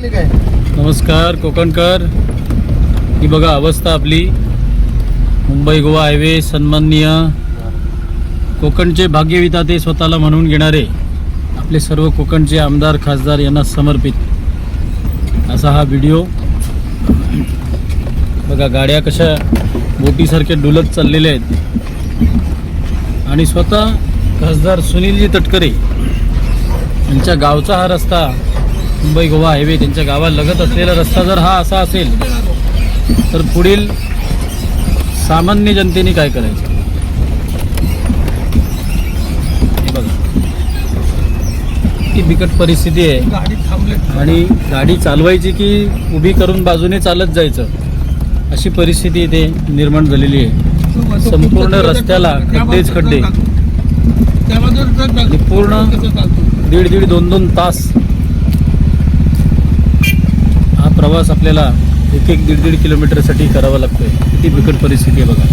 नमस्कार कोकणकर. ही बघा अवस्था आपली मुंबई गोवा हायवे. सन्माननीय कोकणचे भाग्यविधाते स्वतःला म्हणून घेणारे आपले सर्व कोकणचे आमदार खासदार यांना समर्पित असा हा व्हिडिओ बघा. गाड्या कशा बोटीसारखे डुलत चाललेले आहेत आणि स्वतः खासदार सुनीलजी तटकरे यांच्या गावचा हा रस्ता मुंबई गोवा हायवे त्यांच्या गावालगत असलेला रस्ता जर हा असा असेल तर पुढील सामान्य जनतेने काय करायचं हे बघा. किती बिकट परिस्थिती आहे आणि गाडी चालवायची की उभी करून बाजूने चालत जायचं अशी परिस्थिती इथे निर्माण झालेली आहे. संपूर्ण रस्त्याला खड्डेच खड्डे आणि पूर्ण दीड 2 तास हा प्रवास आपल्याला 1-1, 1.5 किलोमीटरसाठी करावा लागतोय. किती बिकट परिस्थिती आहे बघा.